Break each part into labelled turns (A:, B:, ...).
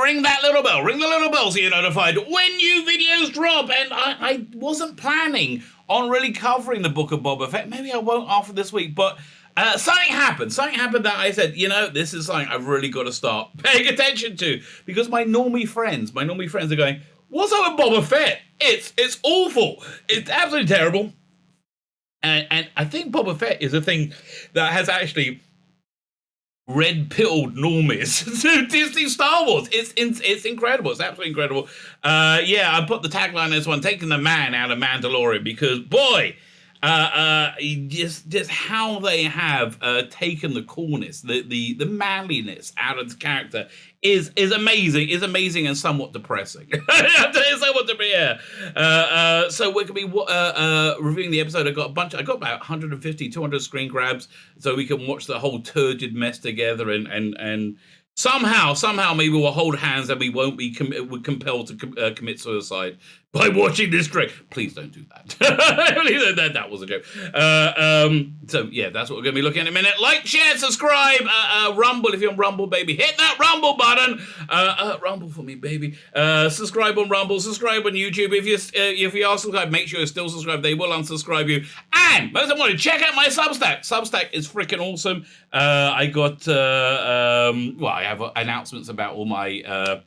A: ring that little bell. Ring the little bell so you're notified when new videos drop. And I wasn't planning on really covering the Book of Boba Fett. Maybe I won't after this week, but something happened. Something happened that I said, this is something I've really got to start paying attention to, because my normie friends are going, what's up with Boba Fett? It's awful. It's absolutely terrible. And I think Boba Fett is a thing that has actually red-pilled normies to Disney Star Wars. It's incredible. It's absolutely incredible. I put the tagline on this one, taking the man out of Mandalorian, because boy, just how they have taken the coolness, the manliness out of the character is amazing and somewhat depressing. Somewhat depressing. So we're gonna be reviewing the episode. I got about 150, 200 screen grabs, so we can watch the whole turgid mess together, and somehow maybe we'll hold hands and we won't be compelled to commit suicide by watching this trick. Please don't do that. That was a joke. So yeah, that's what we're going to be looking at in a minute. Like, share, subscribe, Rumble if you're on Rumble, baby. Hit that Rumble button. Rumble for me, baby. Subscribe on Rumble. Subscribe on YouTube. If you are subscribed, make sure you're still subscribed. They will unsubscribe you. And most importantly, check out my Substack. Substack is freaking awesome. I got I have announcements about all my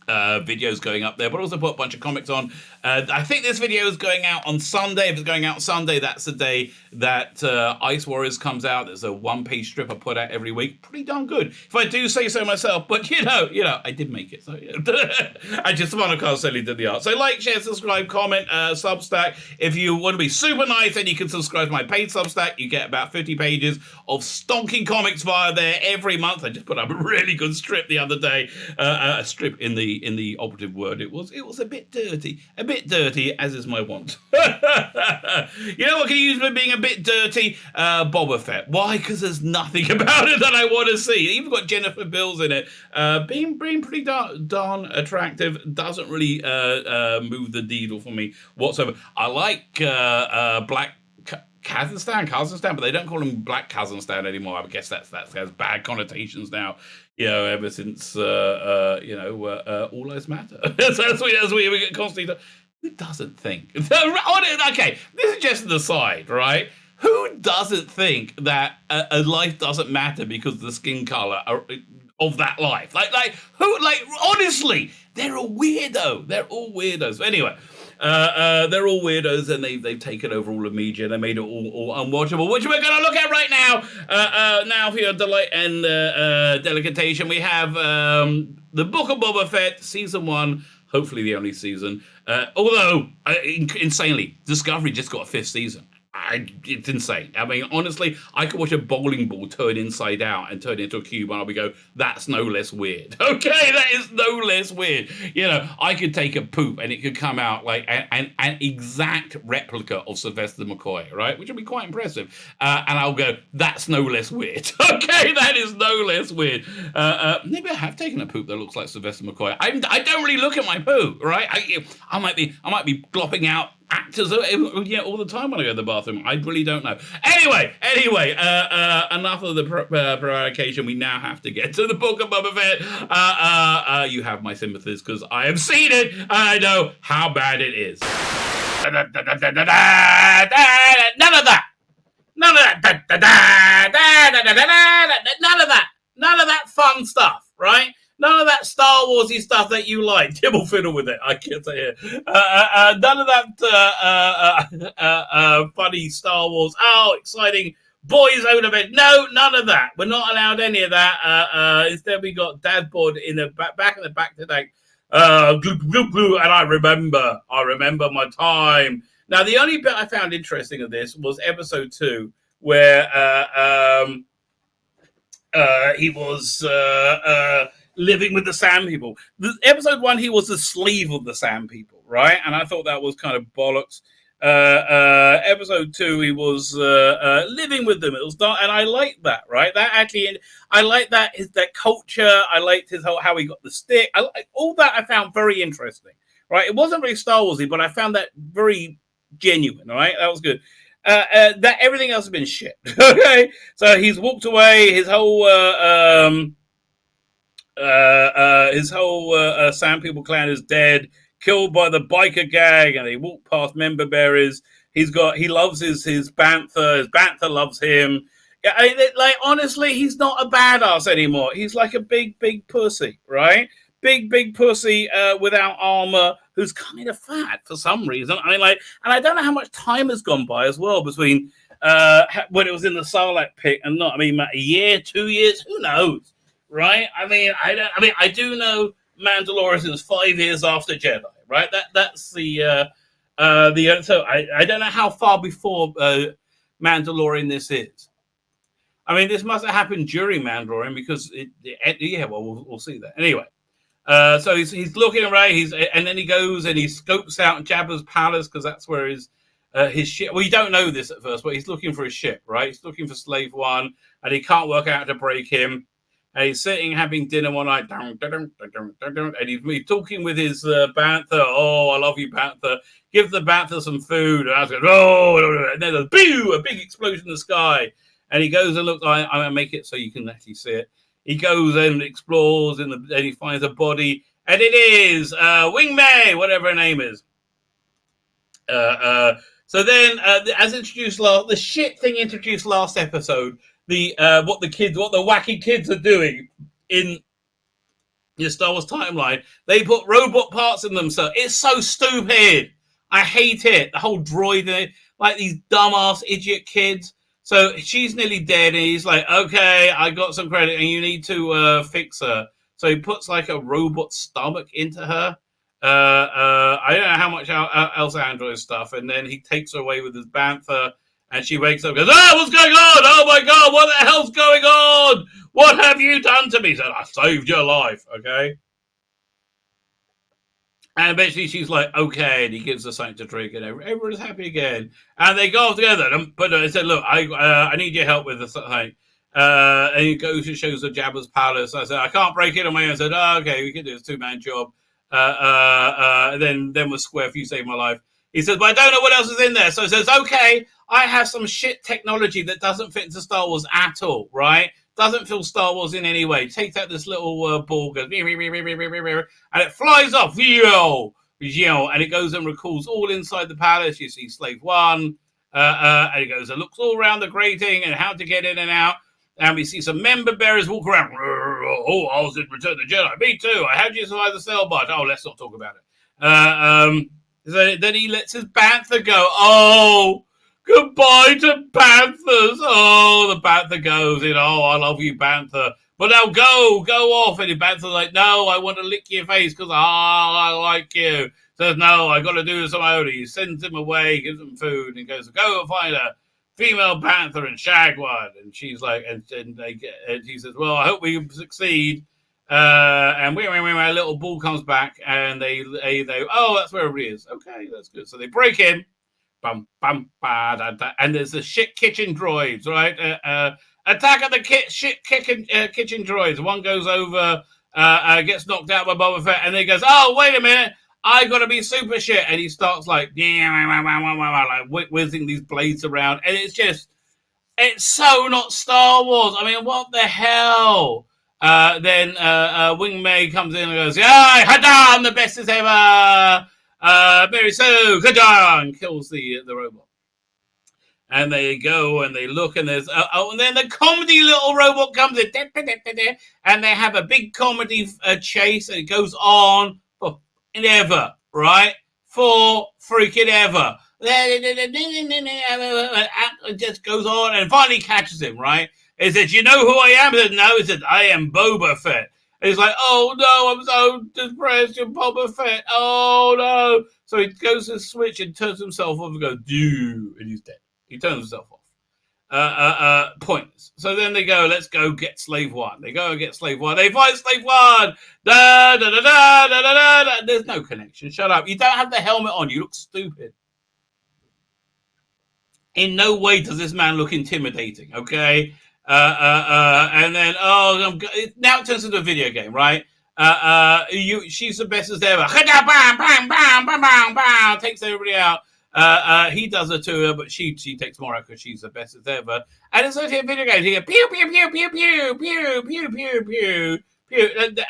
A: videos going up there, but also put a bunch of comics on. I think this video is going out on Sunday. If it's going out Sunday, that's the day that Ice Warriors comes out. There's a one-page strip I put out every week. Pretty darn good, if I do say so myself. But I did make it. So I just monocausally did the art. So like, share, subscribe, comment, Substack. If you want to be super nice, then you can subscribe to my paid Substack. You get about 50 pages of stonking comics via there every month. I just put up a really good strip the other day. A strip in the operative word. It was a bit dirty, as is my want. You know what can use for being a bit dirty? Boba Fett. Why? Because there's nothing about it that I want to see. Even got Jennifer Bills in it. Being pretty darn attractive. Doesn't really move the needle for me whatsoever. I like Black Kazakhstan, but they don't call him Black Kazakhstan anymore. I guess that has bad connotations now. Ever since All Lives Matter. So as we get constantly. Who doesn't think? Okay, this is just an aside, right? Who doesn't think that a life doesn't matter because of the skin color of that life? Like who? Like, honestly, they're a weirdo. They're all weirdos. Anyway. They're all weirdos, and they've taken over all of media. They made it all unwatchable, which we're going to look at right now. Now, for your delight and delectation, we have the Book of Boba Fett, Season 1, hopefully the only season. Although, insanely, Discovery just got a 5th season. It's insane. I mean, honestly, I could watch a bowling ball turn inside out and turn into a cube, and I'll be go, that's no less weird. Okay, that is no less weird. I could take a poop and it could come out like an exact replica of Sylvester McCoy, right? Which would be quite impressive. And I'll go, that's no less weird. Okay, that is no less weird. Maybe I have taken a poop that looks like Sylvester McCoy. I don't really look at my poo, right? I might be glopping out actors all the time when I go to the bathroom. I really don't know. Anyway, enough of the prevarication. We now have to get to the Book of Boba Fett. You have my sympathies because I have seen it and I know how bad it is. None of that. None of that fun stuff, right? None of that Star Warsy stuff that you like. Tibble fiddle with it. I can't say it. None of that funny Star Wars. Oh, exciting boys over event. No, none of that. We're not allowed any of that. Instead, we got Dad Bod in the back in the back today. Glue, glue, glue. And I remember my time. Now, the only bit I found interesting of this was episode 2, where he was living with the Sand People. Episode 1, he was the slave of the Sand People, right? And I thought that was kind of bollocks. Episode 2, he was living with them. It was dark, and I liked that, right? I liked that culture. I liked how he got the stick. All that I found very interesting, right? It wasn't very Star Warsy, but I found that very genuine, right? That was good. That everything else has been shit. Okay, so he's walked away. His whole His whole Sand People clan is dead, killed by the biker gang, and they walk past member berries. He loves his bantha. His bantha loves him. Yeah, like honestly, he's not a badass anymore. He's like a big pussy, right? Big pussy without armor, who's kind of fat for some reason. I mean, like, and I don't know how much time has gone by as well between when it was in the Sarlacc pit and not. I mean, a year, 2 years, who knows? Right? I mean, I don't. I mean, I do know Mandalorian is 5 years after Jedi. Right? That's the. So I don't know how far before Mandalorian this is. I mean, this must have happened during Mandalorian because yeah. Well, we'll see that anyway. So he's looking around. And then he goes and he scopes out Jabba's palace because that's where his ship. Well, you don't know this at first, but he's looking for his ship, right? He's looking for Slave One, and he can't work out how to break him. And he's sitting having dinner one night, and he's talking with his bantha. Oh, I love you, bantha. Give the bantha some food. And I was going, oh, and then a big explosion in the sky. And he goes and looks. I'm gonna make it so you can actually see it. He goes and explores, and he finds a body, and it is Wing Mei, whatever her name is. So then, as introduced the shit thing introduced last episode, what the wacky kids are doing in the Star Wars timeline, they put robot parts in them. So it's so stupid. I hate it. The whole droid, like these dumbass idiot kids. So she's nearly dead, and he's like, okay, I got some credit, and you need to fix her. So he puts like a robot stomach into her. I don't know how much else android stuff, and then he takes her away with his bantha, and she wakes up and goes, oh, what's going on? Oh my God, what the hell's going on? What have you done to me? He said, I saved your life, okay? And eventually she's like, okay, and he gives her something to drink, and everyone's happy again. And they go off together. But I said, look, I need your help with this thing. And he goes and shows her Jabba's palace. I said, I can't break it on my own. I said, oh, okay, we can do this two-man job. Then we're square if you save my life. He says, but I don't know what else is in there. So he says, okay, I have some shit technology that doesn't fit into Star Wars at all, right? Doesn't feel Star Wars in any way. Takes out this little ball, goes, and it flies off, and it goes and recalls all inside the palace. You see Slave One, and it goes and looks all around the grating and how to get in and out. And we see some member bearers walk around. Oh, I was in Return of the Jedi. Me too. How did you survive the cell bite? Oh, let's not talk about it. So then he lets his bantha go. Oh, goodbye to banthas. Oh, the bantha goes in. Oh, I love you, bantha. But now go off. And the bantha's like, no, I want to lick your face because I like you. Says, no, I got to do this on my own. He sends him away, gives him food, and goes, go and find a female panther and shag one. And she's like, and he says, well, I hope we succeed. And my little ball comes back, and they oh, that's where everybody is. Okay, that's good. So they break in, bum bum ba da da, and there's the shit kitchen droids, right? Attack of the kitchen droids. One goes over, gets knocked out by Boba Fett, and then he goes, oh, wait a minute, I gotta be super shit, and he starts like whizzing these blades around, and it's so not Star Wars. I mean, what the hell? Then Wing Mei comes in and goes, yeah, Hada, I'm the best as ever. Mary Sue, Hada, and kills the robot. And they go and they look, and there's and then the comedy little robot comes in, and they have a big comedy chase, and it goes on for ever, right? For freaking ever. It just goes on, and finally catches him, right? He said, you know who I am? He said, no. He said, I am Boba Fett. And he's like, oh no, I'm so depressed, you're Boba Fett. Oh no. So he goes to the switch and turns himself off and goes, doo, and he's dead. He turns himself off. Pointless. So then they go, let's go get Slave One. They go and get Slave One. They fight Slave One. Da, da, da, da, da, da, da. There's no connection. Shut up. You don't have the helmet on. You look stupid. In no way does this man look intimidating, okay? And then, now it turns into a video game, right? She's the best as ever. Takes everybody out. He does it to her, but she takes more out because she's the best as ever. And it's like a video game. You go pew pew pew pew pew pew pew pew pew pew.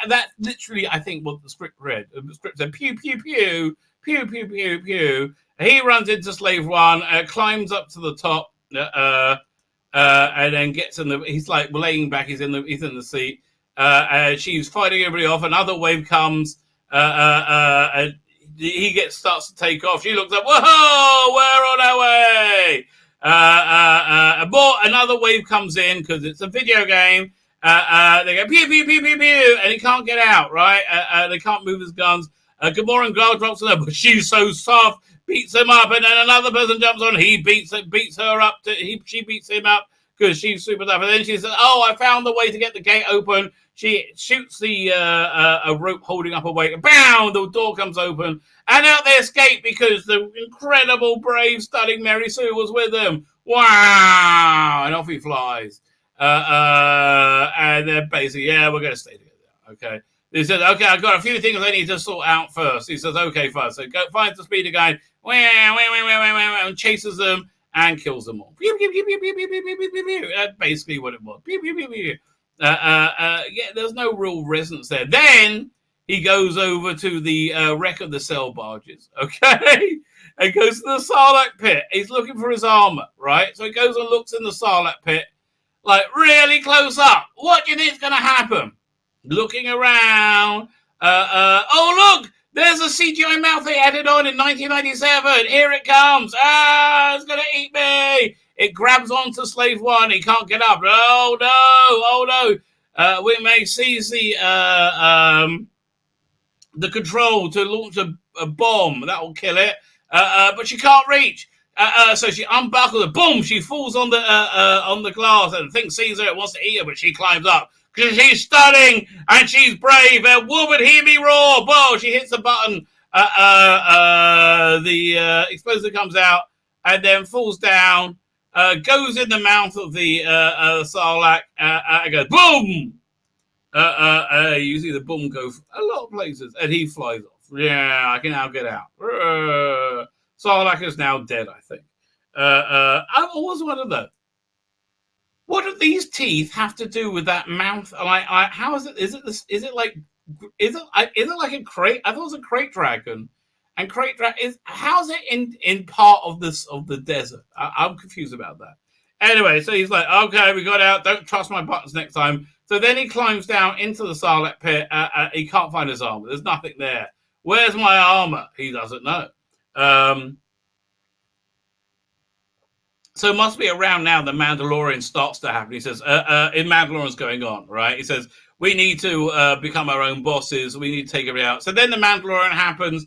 A: That's literally, I think, what the script read. The script said, pew, pew, pew, pew, pew, pew, pew. He runs into Slave One, climbs up to the top, and then gets in the. He's like laying back. He's in the seat. She's fighting everybody off. Another wave comes. And he starts to take off. She looks up. Whoa, we're on our way. Another wave comes in because it's a video game. They go pew pew pew pew pew, and he can't get out. Right? They can't move his guns. Gamora and Grodd drops on her, but she's so soft, beats him up, and then another person jumps on. He beats her up. She beats him up because she's super tough. And then she says, "Oh, I found the way to get the gate open." She shoots the a rope holding up a weight. Bam! The door comes open, and out they escape because the incredible, brave, stunning Mary Sue was with them. Wow! And off he flies. And they're basically, yeah, we're going to stay together. Okay. He says, okay, I've got a few things I need to sort out first. He says, okay, fine. So finds the speeder guy, and chases them and kills them all. That's basically what it was. Yeah, there's no real resonance there. Then he goes over to the wreck of the sail barges, okay? And goes to the Sarlacc pit. He's looking for his armor, right? So he goes and looks in the Sarlacc pit, like really close up. What do you think is going to happen? Looking around. Oh, look! There's a CGI mouth they added on in 1997. Here it comes. It's going to eat me. It grabs onto Slave One. He can't get up. Oh, no. Oh, no. We may seize the control to launch a bomb. That will kill it. But she can't reach. So she unbuckles it. Boom! She falls on the glass, and the thing sees her. It wants to eat her, but she climbs up. Because she's stunning and she's brave. And woman, hear me roar. Whoa, she hits the button. The explosive comes out and then falls down, goes in the mouth of the Sarlacc, and goes boom. You see the boom go a lot of places, and he flies off. Yeah, I can now get out. Sarlacc is now dead, I think. I've always wondered that. What do these teeth have to do with that mouth? Like, how is it? Is it like a crate? I thought it was a crate dragon, and crate dragon is how's it in part of the desert? I'm confused about that. Anyway, so he's like, okay, we got out. Don't trust my buttons next time. So then he climbs down into the Sarlacc pit. He can't find his armor. There's nothing there. Where's my armor? He doesn't know. So it must be around now the Mandalorian starts to happen. He says, in Mandalorian's going on, right? He says, we need to become our own bosses. We need to take everybody out. So then the Mandalorian happens.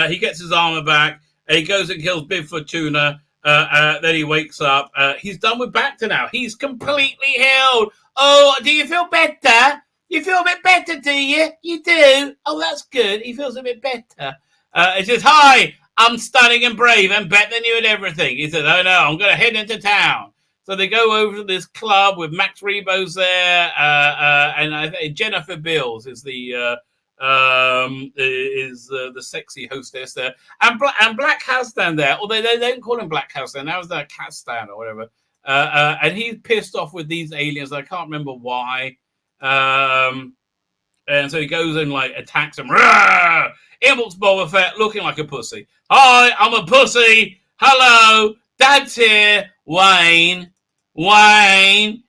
A: He gets his armor back. He goes and kills Bigfoot Tuna. Then he wakes up. He's done with Bacta now. He's completely healed. Oh, do you feel better? You feel a bit better, do you? You do? Oh, that's good. He feels a bit better. He says, hi. I'm stunning and brave and better than you at everything. He said, oh, no, I'm going to head into town. So they go over to this club with Max Rebo's there, and I think Jennifer Beals is the sexy hostess there, and Black Castan there. Although they don't call him Black Castan, that was the Castan or whatever. And he's pissed off with these aliens. I can't remember why. And so he goes and like attacks them. Rawr! In walks Boba Fett looking like a pussy. Hi, I'm a pussy. Hello, Dad's here. Wayne,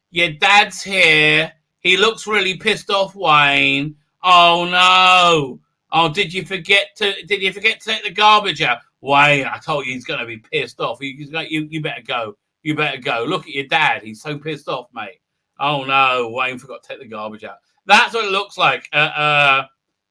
A: your dad's here. He looks really pissed off, Wayne. Oh no. Oh, did you forget to take the garbage out? Wayne, I told you he's going to be pissed off. You better go. You better go. Look at your dad. He's so pissed off, mate. Oh no, Wayne forgot to take the garbage out. That's what it looks like.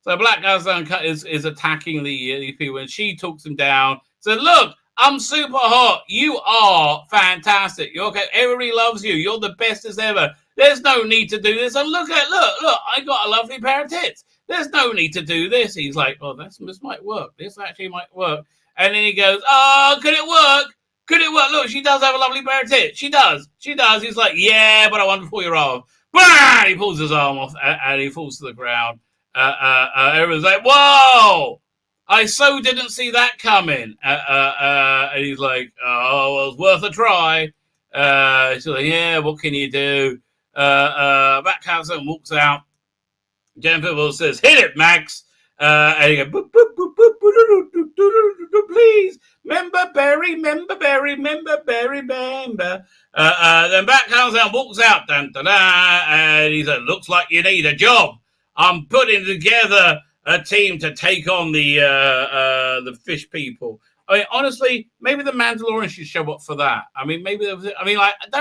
A: So Black Castan is attacking these people, and she talks him down. So look, I'm super hot. You are fantastic. You're okay. Everybody loves you. You're the best as ever. There's no need to do this. And look, I got a lovely pair of tits. There's no need to do this. He's like, oh, this might work. This actually might work. And then he goes, oh, could it work? Could it work? Look, she does have a lovely pair of tits. She does. He's like, yeah, but I want to pull your arm. Bah! He pulls his arm off, and he falls to the ground. Everyone's like, whoa! I so didn't see that coming. And he's like, oh, well, it's worth a try. She's like, yeah, what can you do? Black Castan walks out. Jennifer Will says, "Hit it, Max." And you go, boop, boop, boop, boop, boop, please, member Barry, member Barry, member Barry, member. Then back comes out, walks out, dun, dun, dun, and he said, "Looks like you need a job. I'm putting together a team to take on the fish people." I mean, honestly, maybe the Mandalorian should show up for that. I mean, maybe don't get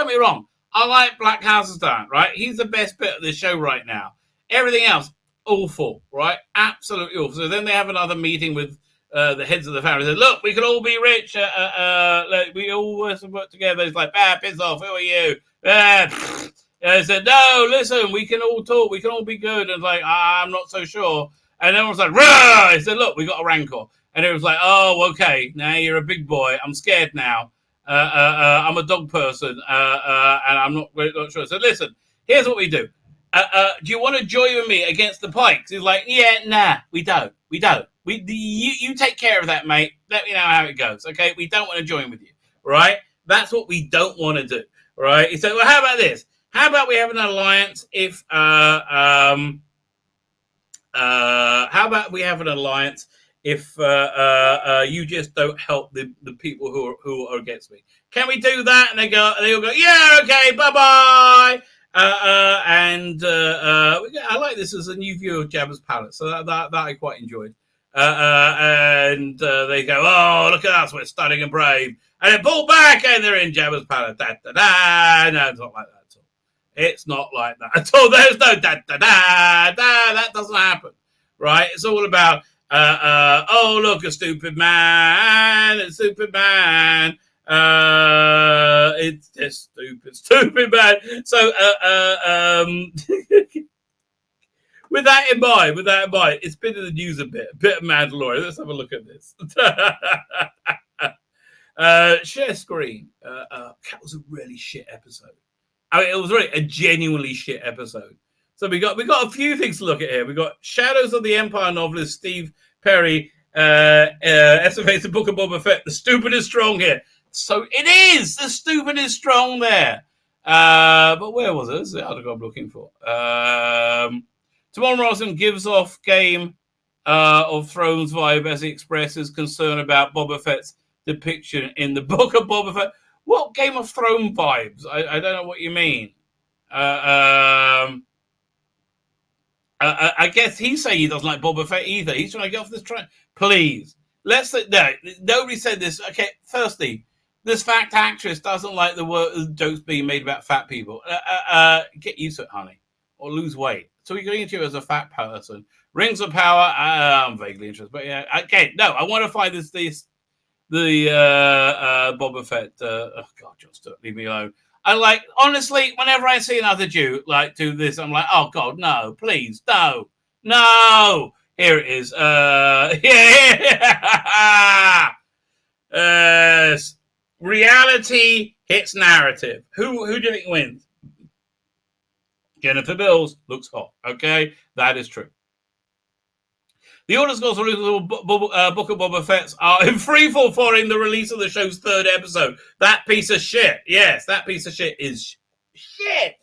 A: me wrong. I like Black Hazelstone, right? He's the best bit of the show right now. Everything else, awful, right? Absolutely awful. So then they have another meeting with the heads of the family. They said, "Look, we can all be rich. We all work together." It's like, piss off. Who are you? They said, "No, listen, we can all talk. We can all be good." And it's like, "I'm not so sure." And everyone's like, "Rah!" He said, "Look, we got a rancor." And it was like, "Oh, okay. Now you're a big boy. I'm scared now. I'm a dog person, and I'm not sure." So listen, here's what we do. Do you want to join with me against the Pikes? He's like, "Yeah, nah, we don't. You take care of that, mate. Let me know how it goes, okay? We don't want to join with you, right? That's what we don't want to do, right?" He said, "Well, how about this? How about we have an alliance if you just don't help the people who are against me? Can we do that?" And they all go, "Yeah, okay, bye-bye." I like this as a new view of Jabba's palace, so that I quite enjoyed. They go, "Oh, look at us, we're stunning and brave," and then pull back, and they're in Jabba's palace. Da, da, da. No, it's not like that at all. It's not like that at all. There's no da da da da. That doesn't happen, right? It's all about, "Oh, look, a stupid man, a stupid man." It's just stupid man. So, with that in mind, it's been in the news a bit of Mandalorian. Let's have a look at this. Share screen. That was a really shit episode. I mean, it was really a genuinely shit episode. So we got a few things to look at here. We got Shadows of the Empire novelist Steve Perry estimates the Book of Boba Fett. The stupid is strong here. So it is. The stupid is strong there. But where was it? This is the article I'm looking for. Timon Rosen gives off Game of Thrones vibe as he expresses concern about Boba Fett's depiction in the Book of Boba Fett. What Game of Thrones vibes? I don't know what you mean. I guess he's saying he doesn't like Boba Fett either. He's trying to get off this train. Please. Nobody said this. Okay, firstly, this fat actress doesn't like the jokes being made about fat people. Get used to it, honey, or lose weight. So we're going into you as a fat person. Rings of Power. I'm vaguely interested, but yeah. Okay, no, I want to find the Boba Fett. Oh God, just leave me alone. I like, honestly, whenever I see another Jew do this, I'm like, oh God, no, please, no. Here it is. Yes. Reality hits narrative. Who do you think wins? Jennifer Bills looks hot. Okay, that is true. The Order scores for the Book of Boba Fett are in freefall following the release of the show's third episode. That piece of shit. Yes, that piece of shit is shit.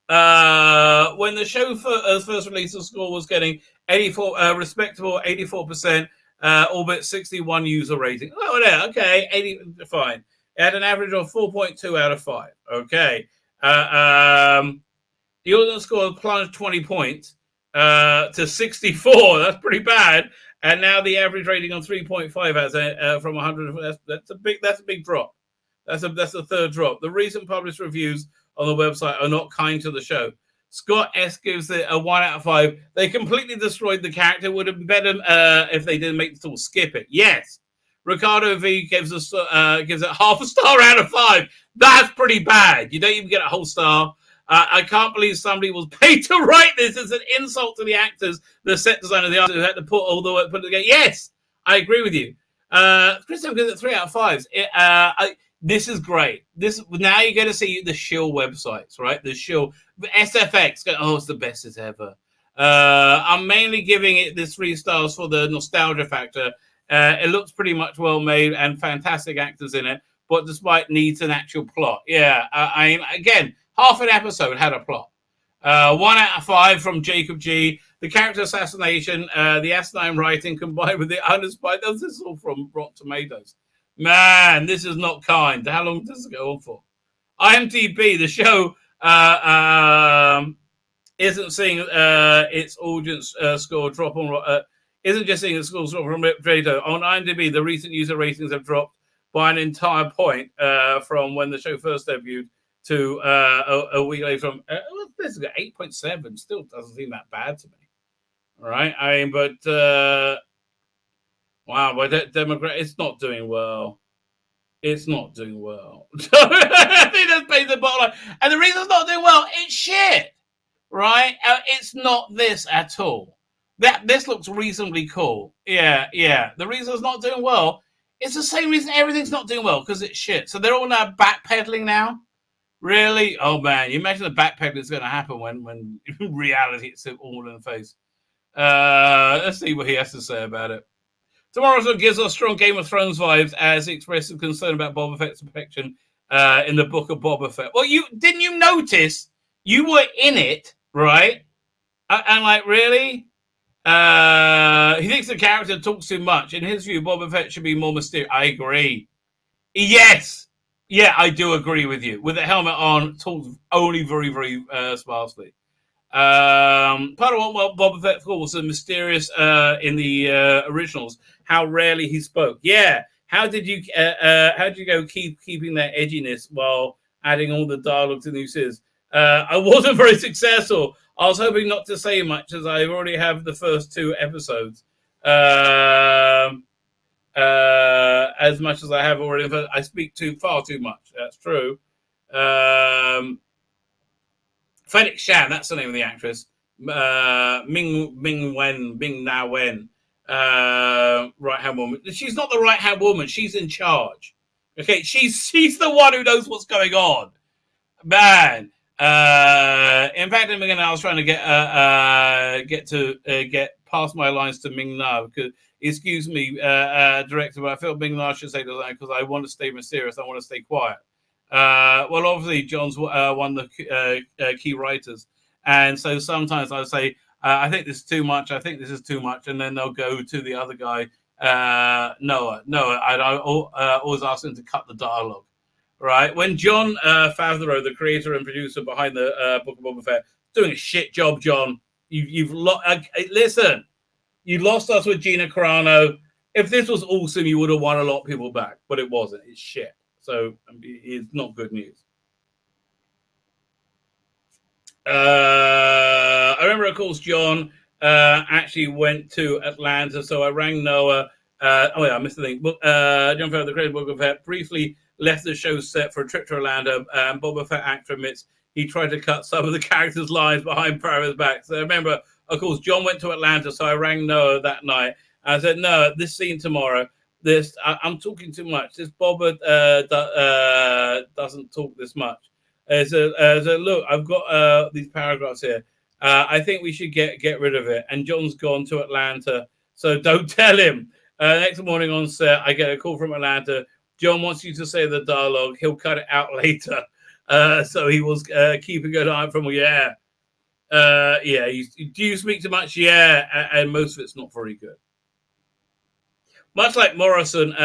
A: When the show first released, the score was getting respectable 84%, albeit 61 user rating. Oh, yeah, okay, 80, fine. It had an average of 4.2 out of 5. Okay. The audience score plunged 20 points to 64. That's pretty bad. And now the average rating on 3.5 has from 100. That's a big drop. That's the third drop. The recent published reviews on the website are not kind to the show. Scott S gives it a 1 out of 5. They completely destroyed the character. Would have been better if they didn't make the tool skip it. Yes. Ricardo V gives it half a star out of 5. That's pretty bad. You don't even get a whole star. I can't believe somebody was paid to write this. It's an insult to the actors, the set designer, the artist who had to put all the work put it together. Yes, I agree with you. Chris, I'm good at 3 out of 5s. This is great. Now you're going to see the shill websites, right? The shill SFX. It's the best it's ever. I'm mainly giving it this 3 stars for the nostalgia factor. It looks pretty much well made and fantastic actors in it, but despite needs an actual plot. Yeah, again, half an episode had a plot. 1 out of 5 from Jacob G. The character assassination, the asinine writing combined with the uninspired. This is all from Rotten Tomatoes. Man, this is not kind. How long does it go on for? IMDb, the show isn't seeing its audience score drop on. Isn't just seeing its score drop from Tomato. On IMDb, the recent user ratings have dropped by an entire point from when the show first debuted to a week later. From this is 8.7. Still doesn't seem that bad to me. All right, I mean, but wow, but demographic, it's not doing well. It's not doing well. I think that's basically the bottom line. And the reason it's not doing well, it's shit. Right? It's not this at all. This looks reasonably cool. Yeah. The reason it's not doing well, it's the same reason everything's not doing well, because it's shit. So they're all now backpedaling now. Really? Oh man, you imagine the backpedaling is going to happen when reality hits it all in the face. Let's see what he has to say about it. Tomorrow also gives us strong Game of Thrones vibes as he expresses concern about Boba Fett's perfection in the book of Boba Fett. Well, didn't you notice you were in it, right? And like, really? He thinks the character talks too much. In his view, Boba Fett should be more mysterious. I agree. Yes. Yeah, I do agree with you. With the helmet on, talks only very, very sparsely. Part of what Boba Fett was mysterious in the originals, how rarely he spoke. Yeah. How did you go keeping that edginess while adding all the dialogue to the new series? I wasn't very successful. I was hoping not to say much as I already have the first 2 episodes. As much as I have already. I speak far too much. That's true. Fennec Shan, that's the name of the actress. Ming Na Wen. Right-hand woman. She's not the right-hand woman. She's in charge. Okay, she's the one who knows what's going on. Man. In fact, I was trying to get past my lines to Ming Na because, excuse me, director, but I feel Ming Na should say that because I want to stay mysterious. I want to stay quiet. Well, obviously, John's one of the key writers, and so sometimes I say, I think this is too much. I think this is too much, and then they'll go to the other guy, Noah. I always ask him to cut the dialogue. Right, when John Favreau, the creator and producer behind the Book of Boba Fett, doing a shit job, John. You've listen. You lost us with Gina Carano. If this was awesome, you would have won a lot of people back, but it wasn't. It's shit. So it's not good news. I remember, of course, John actually went to Atlanta, so I rang Noah. I missed the thing. John Favreau, the creator of Book of Fett, briefly left the show set for a trip to Orlando, and Boba Fett actor admits he tried to cut some of the characters' lines behind Favreau's back. So I remember, of course, John went to Atlanta, so I rang Noah that night. I said, no, this scene tomorrow, I'm talking too much. This Boba doesn't talk this much. So look, I've got these paragraphs here. I think we should get rid of it. And John's gone to Atlanta, so don't tell him. Next morning on set, I get a call from Atlanta. John wants you to say the dialogue. He'll cut it out later. So he was keeping an eye from, yeah. Do you speak too much? Yeah. And most of it's not very good. Much like Morrison,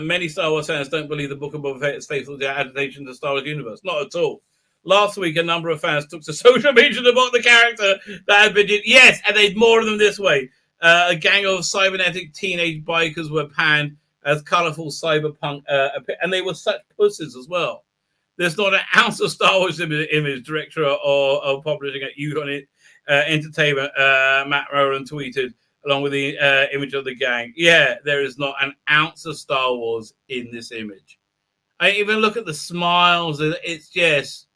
A: many Star Wars fans don't believe the Book of Boba Fett is faithful to adaptation to the Star Wars universe. Not at all. Last week, a number of fans took to social media to mock the character that had been... Yes, and they'd more of them this way. A gang of cybernetic teenage bikers were panned as colourful cyberpunk, and they were such pussies as well. There's not an ounce of Star Wars image. Director or publishing at Udon Entertainment, Matt Rowland tweeted, along with the image of the gang. Yeah, there is not an ounce of Star Wars in this image. I even look at the smiles. It's just,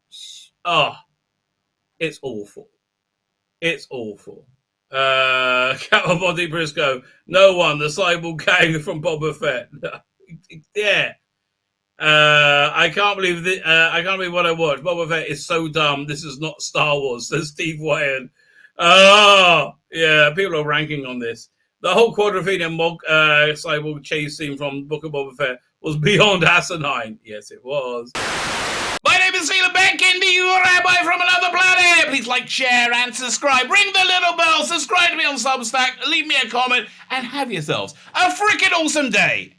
A: it's awful. It's awful. Body Briscoe, no one, the cyborg gang from Boba Fett. Yeah. I can't believe I can't believe what I watched. Boba Fett is so dumb. This is not Star Wars, says Steve Wayne. Oh, yeah, people are ranking on this. The whole Quadrophenia cyborg chase scene from Book of Boba Fett was beyond asinine. Yes, it was. My name is Tzvi Lebetkin, the Rabbi from another planet. Please like like, share, and subscribe. Ring the little bell, subscribe to me on Substack, leave me a comment, and have yourselves a freaking awesome day.